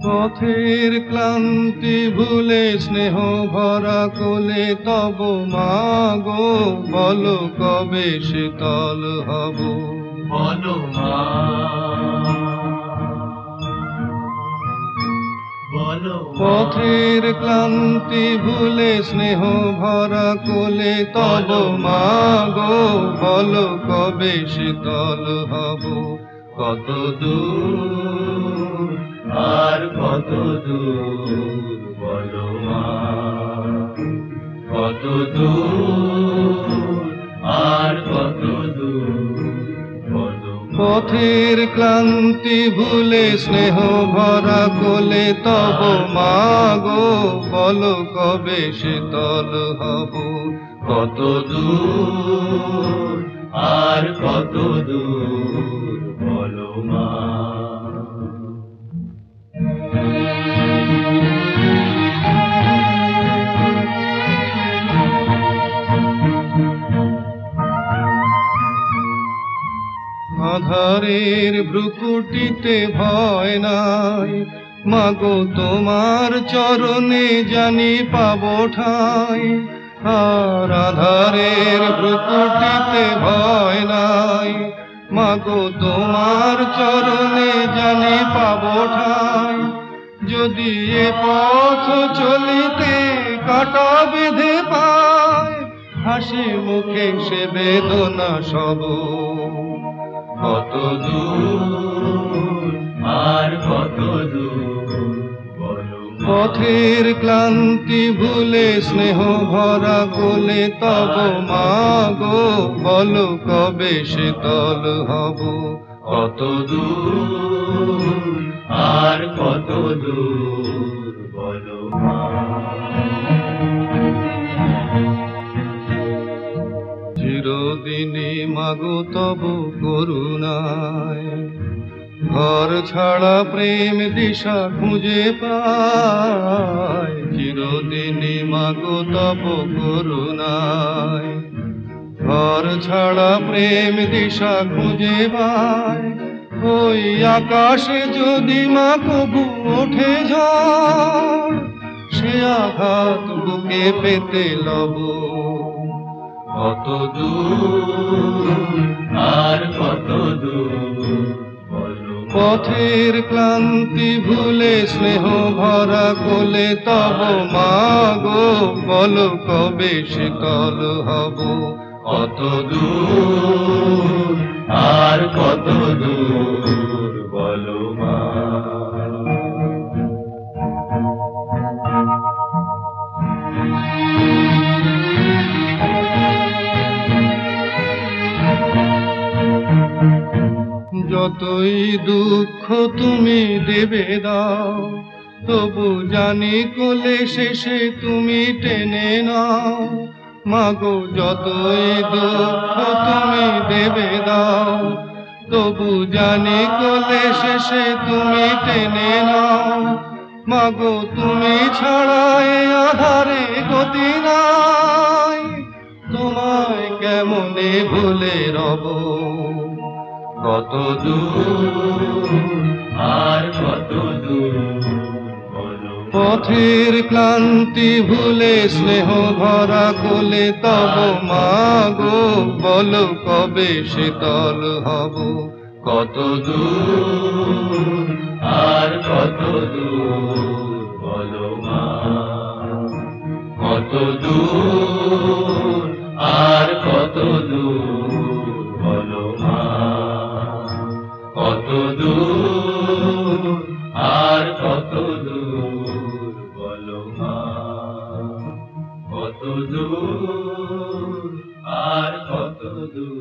পথের ক্লান্তি ভুলে স্নেহ ভরা কোলে তব মাগো, বলো কবে শীতল হব। বলো মা, বলো পথের ক্লান্তি ভুলে স্নেহ ভরা কোলে তব মাগো, বলো কবে শীতল হব। কত দূর আর কত দূর, বলো মা, কত দূর আর কত দূর, বলো পথের ক্লান্তি ভুলে স্নেহ ভরা কোলে তব মাগো, বলো কবে শীতল হব। কত দূর আর কত দূর, বলো মা। আধারের ভ্রুকুটিতে ভয় নাই, মাগো তোমার চরণে জানি পাবো ঠাই। আর আধারের ভ্রুকুটিতে ভয় নাই, মাগো তোমার চরণে জানি পাবো ঠাই। যদি এ পথ চলিতে কাটা বেঁধে পায়, হাসি মুখে সে বেদনা সব। কত দূর আর কত দূর, বলো মা। পথের ক্লান্তি ভুলে স্নেহ ভরা কোলে তব মাগো, বলো কবে শীতল হব। কত দূর আর কত দূর, বলো মা। চিরদিনই মাগো তব করুণায়, ঘর ছাড়া প্রেম দিশা খুঁজে পায়। চিরদিনই মাগো তব করুণায়, ঘর ছাড়া প্রেম দিশা খুঁজে পায়। ওই আকাশে যদি মা কবু ওঠে ঝড়, সে আঘাত বুকে পেতে লব। কত দূর আর কত দূর, বলো মা। পথের ক্লান্তি ভুলে স্নেহ ভরা কোলে তব মাগো, বলো কবে শীতল হব। কত দূর আর কত দূর, বলো মা। যতই দুঃখ তুমি দেবে দাও, তবু জানি কোলে শেষে তুমি টেনে নাও। মাগো যতই দুঃখ তুমি দেবে দাও, তবু জানি কোলে শেষে তুমি টেনে নাও। মাগো তুমি ছাড়া এ আধারে গতি নাই, তোমায় কেমনে ভুলে রব। কত দূর আর কত দূর, বলো মা। পথের ক্লান্তি ভুলে স্নেহ ভরা কোলে তব মাগো, বলো কবে শীতল হব। কত দূর আর কত দূর, বলো মা। কত দূর আর কত দূর, বলো মা। কত দূর আর কত দূর, বলো মা। কত দূর আর কত দূর।